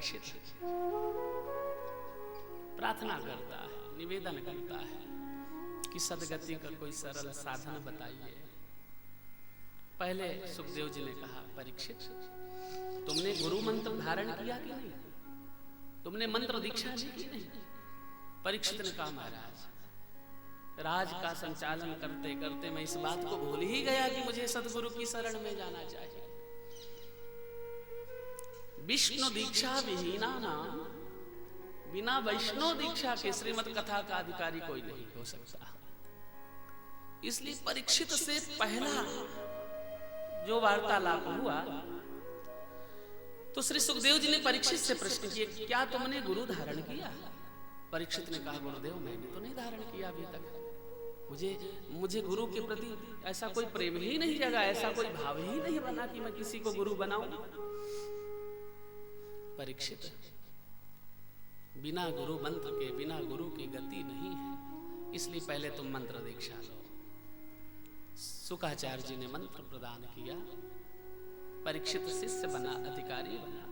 परीक्षित प्रार्थना करता है, निवेदन करता है कि सदगति का कोई सरल साधन बताइए। पहले सुखदेव जी ने कहा, परीक्षित तुमने गुरु मंत्र धारण किया कि नहीं? तुमने मंत्र दीक्षा ली कि नहीं? परीक्षित ने कहा, महाराज राज का संचालन करते करते मैं इस बात को भूल ही गया कि मुझे सदगुरु की शरण में जाना चाहिए। विष्णु दीक्षा विहीना नाम, बिना वैष्णव दीक्षा के श्रीमद कथा का अधिकारी कोई नहीं हो सकता। इसलिए परीक्षित से पहला जो वार्तालाप हुआ तो श्री सुखदेव जी ने परीक्षित से प्रश्न किए, क्या तुमने गुरु धारण किया? परीक्षित ने कहा, गुरुदेव मैंने तो नहीं धारण किया अभी तक। मुझे गुरु के प्रति ऐसा कोई प्रेम ही नहीं जगा, ऐसा कोई भाव ही नहीं बना कि मैं किसी को गुरु बनाऊं। परीक्षित, बिना गुरु मंत्र के, बिना गुरु की गति नहीं है, इसलिए पहले तुम मंत्र दीक्षा लो। शुकाचार्य जी ने मंत्र प्रदान किया, परीक्षित शिष्य बना, अधिकारी बना।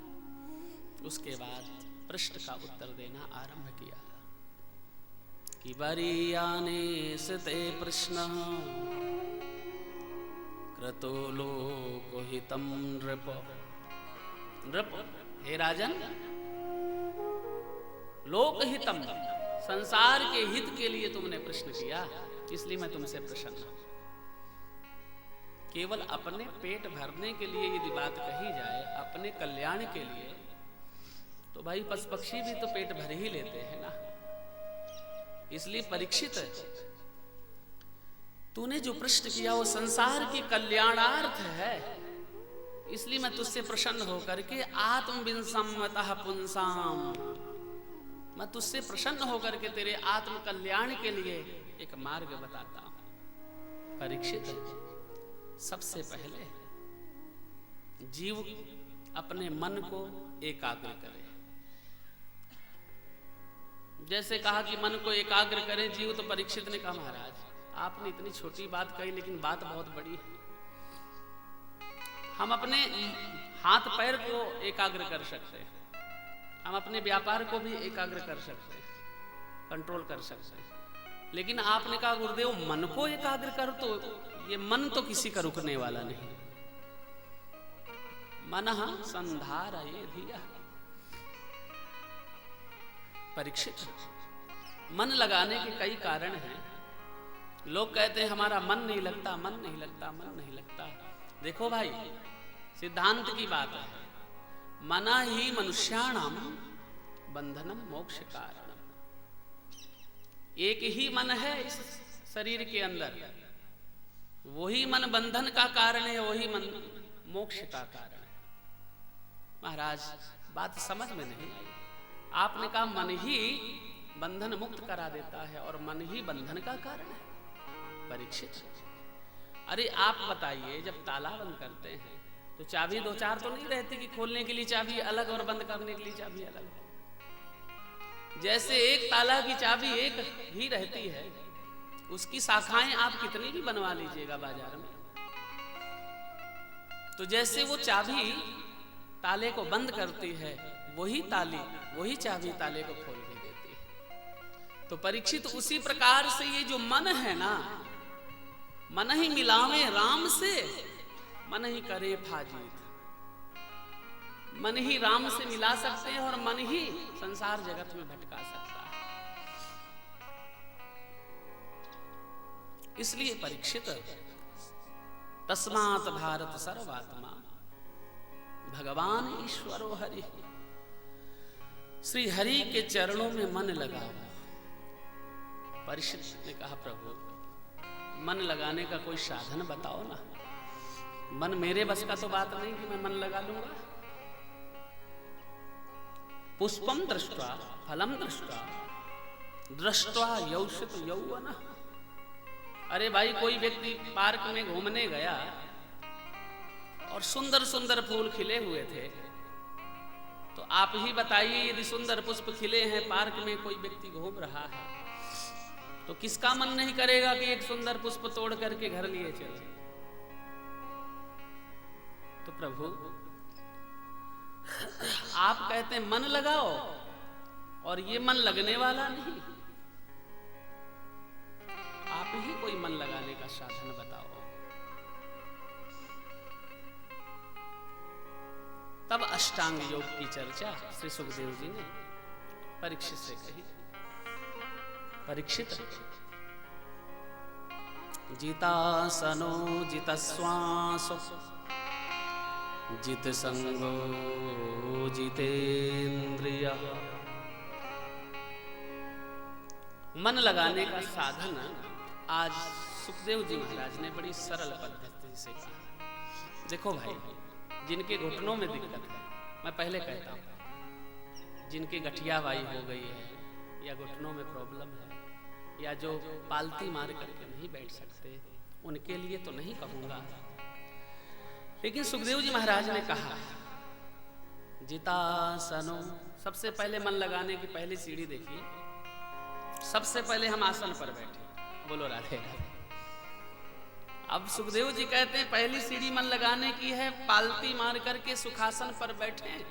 उसके बाद प्रश्न का उत्तर देना आरंभ किया कि वरीयाने सते प्रश्न क्रतो लोकहितं नृप। नृप, हे राजन, लोकहितम, संसार के हित के लिए तुमने प्रश्न किया, इसलिए मैं तुमसे प्रसन्न हूं। केवल अपने पेट भरने के लिए यदि बात कही जाए, अपने कल्याण के लिए, तो भाई पशु पक्षी भी तो पेट भर ही लेते हैं ना। इसलिए परीक्षित, तूने जो प्रश्न किया वो संसार के कल्याणार्थ है, इसलिए मैं तुझसे प्रसन्न होकर के आत्मविंसमतः पुंसाम, मैं तुझसे प्रसन्न होकर के तेरे आत्म कल्याण के लिए एक मार्ग बताता हूं। परीक्षित, सबसे पहले जीव अपने मन को एकाग्र करे। जैसे कहा कि मन को एकाग्र करे जीव, तो परीक्षित ने कहा, महाराज आपने इतनी छोटी बात कही, लेकिन बात बहुत बड़ी है। हम अपने हाथ पैर को एकाग्र कर सकते हैं, हम अपने व्यापार को भी एकाग्र कर सकते हैं, कंट्रोल कर सकते हैं, लेकिन आपने कहा गुरुदेव मन को एकाग्र कर, तो ये मन तो किसी का रुकने वाला नहीं। मनः संधारये धियः। परीक्षित, मन लगाने के कई कारण हैं। लोग कहते हैं हमारा मन नहीं लगता, मन नहीं लगता, मन नहीं लगता। देखो भाई, सिद्धांत की बात है, मना ही मनुष्याणाम बंधनम मोक्ष कारणम। एक ही मन है इस शरीर के अंदर, वही मन बंधन का कारण है, वही मन मोक्ष का कारण है। महाराज बात समझ में नहीं आई। आपने कहा मन ही बंधन मुक्त करा देता है और मन ही बंधन का कारण है। परीक्षित, अरे आप बताइए, जब ताला बंद करते हैं तो चाबी दो चार तो नहीं रहती कि खोलने के लिए चाबी अलग और बंद करने के लिए चाबी अलग। जैसे एक ताला की चाबी एक ही रहती है, उसकी शाखाएं आप कितनी भी बनवा लीजिएगा बाजार में, तो जैसे वो चाबी ताले को बंद करती है, वही चाबी ताले को खोल भी देती है। तो परीक्षित, उसी प्रकार से ये जो मन है ना, मन ही मिलावे राम से, मन ही करे फाजीत। मन ही राम से मिला सकते हैं और मन ही संसार जगत में भटका सकता है। इसलिए परीक्षित, तस्मात् भारत सर्वात्मा भगवान ईश्वरो हरि। श्री हरि के चरणों में मन लगाओ। परीक्षित ने कहा, प्रभु मन लगाने का कोई साधन बताओ ना। मन मेरे बस का तो बात नहीं कि मैं मन लगा लूंगा। पुष्पम दृष्ट्वा फलम दृष्ट्वा दृष्ट्वा यौषित यौवन। अरे भाई, कोई व्यक्ति पार्क में घूमने गया और सुंदर सुंदर फूल खिले हुए थे, तो आप ही बताइए, यदि सुंदर पुष्प खिले हैं, पार्क में कोई व्यक्ति घूम रहा है, तो किसका मन नहीं करेगा कि एक सुंदर पुष्प तोड़ करके घर लिए चले। तो प्रभु, आप कहते हैं मन लगाओ, और ये मन लगने वाला नहीं। आप ही कोई मन लगाने का साधन बताओ। तब अष्टांग योग की चर्चा श्री सुखदेव जी ने परीक्षित से कही। परीक्षित, जितासनो जितश्वासो जित संगो जितेंद्रिय। मन लगाने का साधन आज सुखदेव जी महाराज ने बड़ी सरल पद्धति से कहा। देखो भाई, जिनके घुटनों में दिक्कत है, मैं पहले कहता हूं, जिनकी गठियावाई हो गई है या घुटनों में प्रॉब्लम है, या जो पालती मार करके नहीं बैठ सकते, उनके लिए तो नहीं कहूंगा। लेकिन सुखदेव जी महाराज ने कहा जितासनो। सबसे पहले मन लगाने की पहली सीढ़ी देखिए। सबसे पहले हम आसन पर बैठे। बोलो राधे राधे। अब सुखदेव जी कहते हैं पहली सीढ़ी मन लगाने की है, पालती मार करके सुखासन पर बैठे।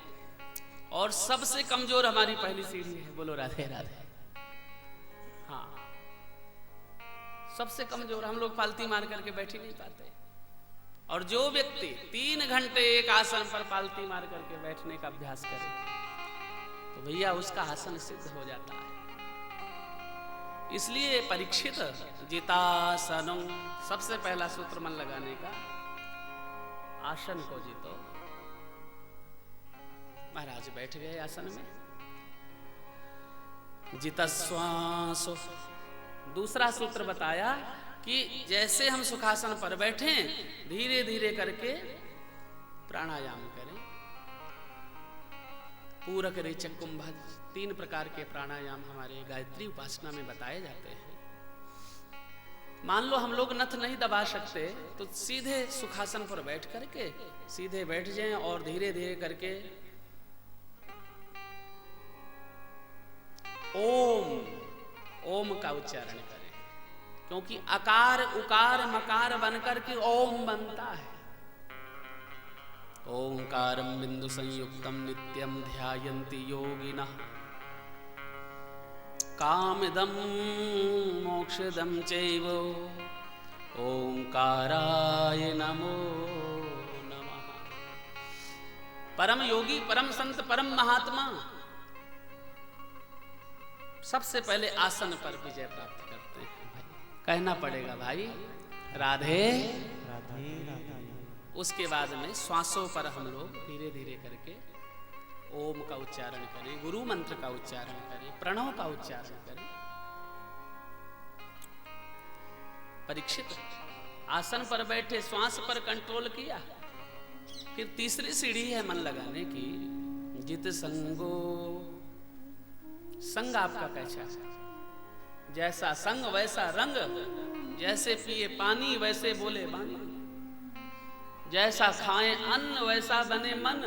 और सबसे कमजोर हमारी पहली सीढ़ी है। बोलो राधे राधे। हाँ, सबसे कमजोर हम लोग पालती मार करके बैठ ही नहीं पाते। और जो व्यक्ति 3 घंटे एक आसन पर पालती मार करके बैठने का अभ्यास करे, तो भैया उसका आसन सिद्ध हो जाता है। इसलिए परीक्षित, जितासनो, सबसे पहला सूत्र मन लगाने का, आसन को जीतो। महाराज बैठ गए आसन में। जितश्वासो, दूसरा सूत्र बताया कि जैसे हम सुखासन पर बैठे, धीरे धीरे करके प्राणायाम करें। पूरक, रेचक, कुंभज, 3 प्रकार के प्राणायाम हमारे गायत्री उपासना में बताए जाते हैं। मान लो हम लोग नथ नहीं दबा सकते, तो सीधे सुखासन पर बैठ करके सीधे बैठ जाएं और धीरे धीरे करके ओम का उच्चारण करें। क्योंकि अकार उकार मकार बनकर के ओम बनता है। ओंकारं बिंदु संयुक्तम नित्यम ध्यायन्ति योगिनः कामदं मोक्षदं चैव ओंकाराय नमो नमः। परम योगी, परम संत, परम महात्मा सबसे पहले आसन पर विजय प्राप्त करते हैं। भाई कहना पड़ेगा भाई राधे राधे राधे। उसके बाद में श्वासों पर हम लोग धीरे धीरे करके ओम का उच्चारण करें, गुरु मंत्र का उच्चारण करें, प्रणव का उच्चारण करें। परीक्षित आसन पर बैठे, श्वास पर कंट्रोल किया। फिर तीसरी सीढ़ी है मन लगाने की, जित संगो। संग आपका कैसा है? जैसा संग वैसा रंग, जैसे पिए पानी वैसे बोले बानी, जैसा खाएं अन्न वैसा बने मन।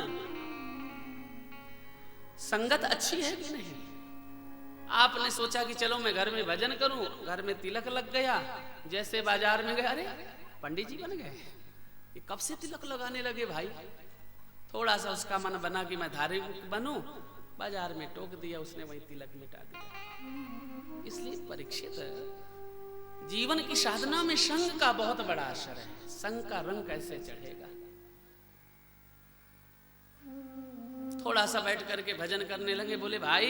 संगत अच्छी है कि नहीं? आपने सोचा कि चलो मैं घर में भजन करूं, घर में तिलक लग गया, जैसे बाजार में गए, अरे पंडित जी बन गए, ये कब से तिलक लगाने लगे भाई? थोड़ा सा उसका मन बना कि मैं धार्मिक बनूं, बाजार में टोक दिया उसने, वही तिलक मिटा दिया। इसलिए परीक्षित, जीवन की साधना में संग का बहुत बड़ा असर है। संग का रंग कैसे चढ़ेगा? थोड़ा सा बैठ करके भजन करने लगे, बोले भाई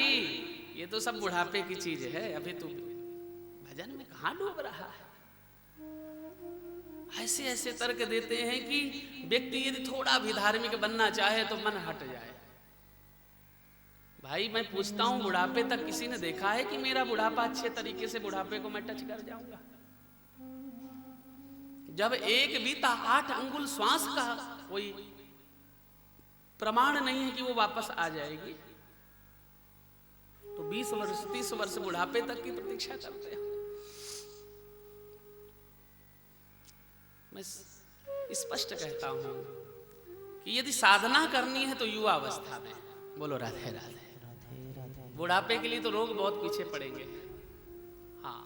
ये तो सब बुढ़ापे की चीज है, अभी तू भजन में कहां डूब रहा है? ऐसे ऐसे तर्क देते हैं कि व्यक्ति यदि थोड़ा भी धार्मिक बनना चाहे तो मन हट जाए। भाई मैं पूछता हूं, बुढ़ापे तक किसी ने देखा है कि मेरा बुढ़ापा अच्छे तरीके से बुढ़ापे को मैं टच कर जाऊंगा? जब एक बीता 8 अंगुल श्वास का कोई प्रमाण नहीं है कि वो वापस आ जाएगी, तो 20 वर्ष 30 वर्ष बुढ़ापे तक की प्रतीक्षा करते हैं। मैं स्पष्ट कहता हूं कि यदि साधना करनी है तो युवा अवस्था में। बोलो राधे राधे। बुढ़ापे के लिए तो लोग बहुत पीछे पड़ेंगे। हाँ,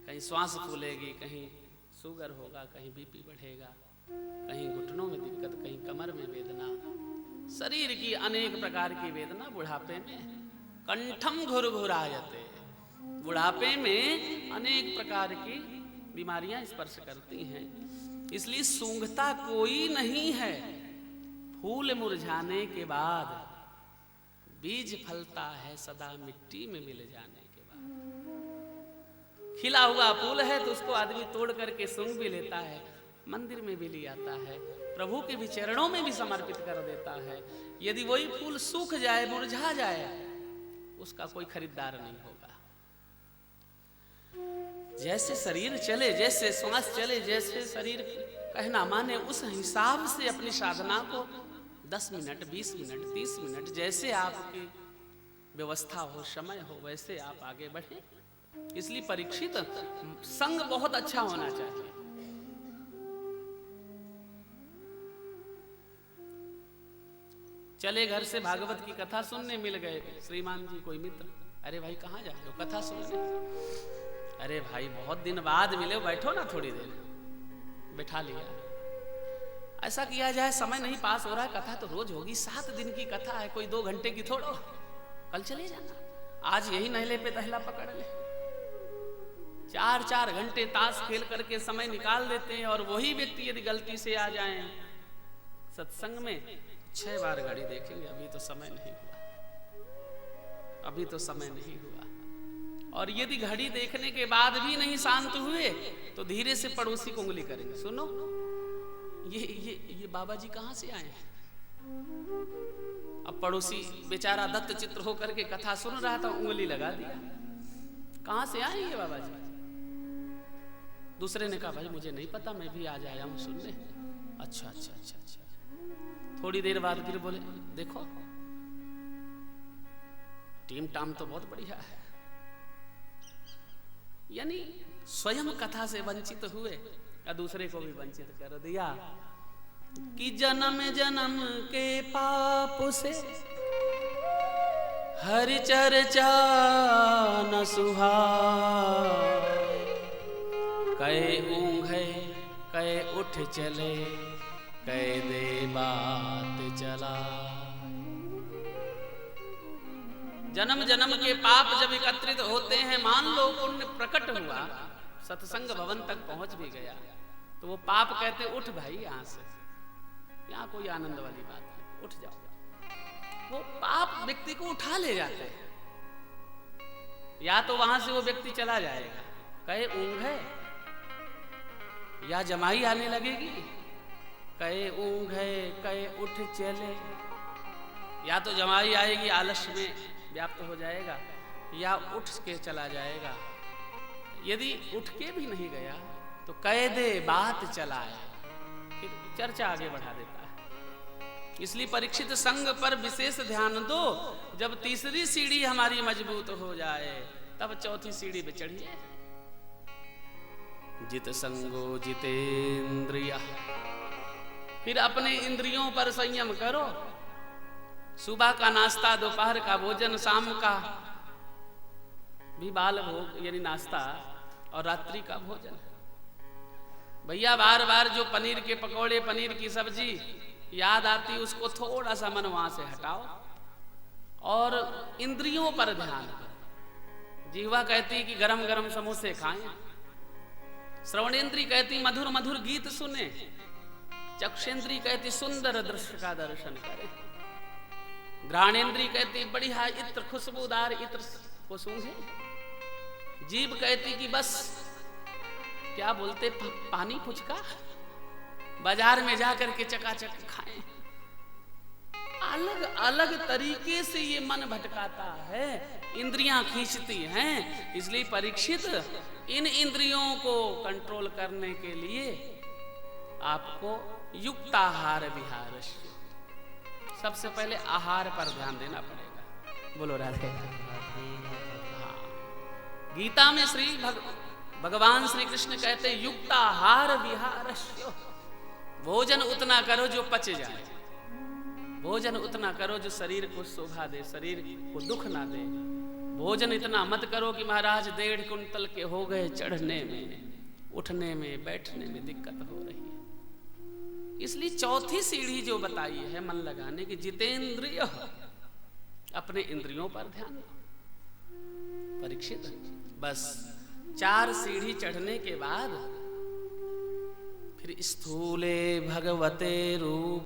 कहीं श्वास फूलेगी, कहीं शुगर होगा, कहीं बीपी बढ़ेगा, कहीं घुटनों में दिक्कत, कहीं कमर में वेदना, शरीर की अनेक प्रकार की वेदना बुढ़ापे में, कंठम घुरघुरायते, बुढ़ापे में अनेक प्रकार की बीमारियां स्पर्श करती हैं। इसलिए सूंघता कोई नहीं है, फूल मुरझाने के बाद बीज फलता है सदा मिट्टी में मिल जाने के बाद। खिला हुआ फूल है तो उसको आदमी तोड़ करके सूंघ भी लेता है, मंदिर में भी ले आता है, प्रभु के भी चरणों में भी समर्पित कर देता है। यदि वही फूल सूख जाए, मुरझा जाए, उसका कोई खरीदार नहीं होगा। जैसे शरीर चले, जैसे श्वास चले, जैसे शरीर कहना माने, उस हिसाब से अपनी साधना को 10 मिनट, 20 मिनट, 30 मिनट, जैसे आपकी व्यवस्था हो, समय हो, वैसे आप आगे बढ़े। इसलिए परीक्षित संग बहुत अच्छा होना चाहिए। चले घर से भागवत की कथा सुनने, मिल गए श्रीमान जी कोई मित्र, अरे भाई कहाँ जा रहे हो? कथा सुनने। अरे भाई बहुत दिन बाद मिले, बैठो ना थोड़ी देर, बैठा लिया। ऐसा किया जाए, समय नहीं पास हो रहा है, कथा तो रोज होगी, 7 दिन की कथा है, कोई 2 घंटे की थोड़ो, कल चले जाना, आज यही नहले पे तहला पकड़ ले। 4-4 घंटे ताश खेल करके समय निकाल देते हैं, और वही व्यक्ति यदि गलती से आ जाए सत्संग में, 6 बार घड़ी देखेंगे, अभी तो समय नहीं हुआ, अभी तो समय नहीं हुआ। और यदि घड़ी देखने के बाद भी नहीं शांत हुए तो धीरे से पड़ोसी को उंगली करेंगे, सुनो ये बाबा जी कहाँ से आए हैं? अब पड़ोसी बेचारा दत्त चित्र होकर के कथा सुन रहा था, उंगली लगा दिया, कहाँ से आए ये बाबा जी? दूसरे ने कहा भाई मुझे नहीं पता, मैं भी आज आया हूं सुनने। अच्छा अच्छा अच्छा अच्छा। थोड़ी देर बाद फिर बोले देखो टीम टाम तो बहुत बढ़िया है, यानी स्वयं कथा से वंचित हुए या दूसरे को भी वंचित कर दिया। कि जन्म जन्म के पाप से हरि चर्चा न सुहाए, कहे ऊँघे कहे उठ चले, कहे दे बात चला। जन्म जन्म के पाप जब एकत्रित होते हैं, मान लो पुण्य प्रकट हुआ, सत्संग भवन तक पहुंच भी गया, तो वो पाप कहते उठ भाई यहां से, यहाँ कोई आनंद वाली बात नहीं, उठ जाओ। वो पाप व्यक्ति को उठा ले जाते हैं, या तो वहां से वो व्यक्ति चला जाएगा, कहे ऊँघ है, या जमाई आने लगेगी, कहे ऊँघ है कहे उठ चले, या तो जमाई आएगी आलस्य में व्याप्त हो जाएगा, या उठ के चला जाएगा। यदि उठ के भी नहीं गया तो कह दे बात चलाए, फिर चर्चा आगे बढ़ा देता है। इसलिए परीक्षित संग पर विशेष ध्यान दो, जब तीसरी सीढ़ी हमारी मजबूत हो जाए तब चौथी सीढ़ी पे चढ़िए। जित संगो जितेंद्रिय, फिर अपने इंद्रियों पर संयम करो। सुबह का नाश्ता, दोपहर का भोजन, शाम का भी बाल भोग यानी नाश्ता, और रात्रि का भोजन। भैया बार बार जो पनीर के पकौड़े, पनीर की सब्जी याद आती, उसको थोड़ा सा मन वहां से हटाओ और इंद्रियों पर ध्यान दो। जीवा कहती कि गरम गरम समोसे खाएं, श्रवणेंद्री कहती मधुर मधुर गीत सुने, चक्षेंद्री कहती सुंदर दृश्य का दर्शन करें, घ्राणेंद्री कहती बढ़िया इत्र खुशबूदार इत्र को सूंघे, जीभ कहती कि बस क्या बोलते पानी फुचका बाजार में जाकर के चकाचक खाएं। अलग अलग तरीके से ये मन भटकाता है, इंद्रियां खींचती हैं। इसलिए परीक्षित इन इंद्रियों को कंट्रोल करने के लिए आपको युक्ताहार विहार, सबसे पहले आहार पर ध्यान देना पड़ेगा। बोलो राधे। हाँ, गीता में भगवान श्री कृष्ण कहते युक्ताहार विहारस्य, भोजन उतना करो जो पच जाए, भोजन उतना करो जो शरीर को शोभा दे, शरीर को दुख ना दे। भोजन इतना मत करो कि महाराज 1.5 कुंतल के हो गए, चढ़ने में, उठने में, बैठने में दिक्कत हो रही है। इसलिए चौथी सीढ़ी जो बताई है मन लगाने की, जितेंद्रिय, अपने इंद्रियों पर ध्यान दो। परीक्षित, बस 4 सीढ़ी चढ़ने के बाद फिर स्थूले भगवते रूप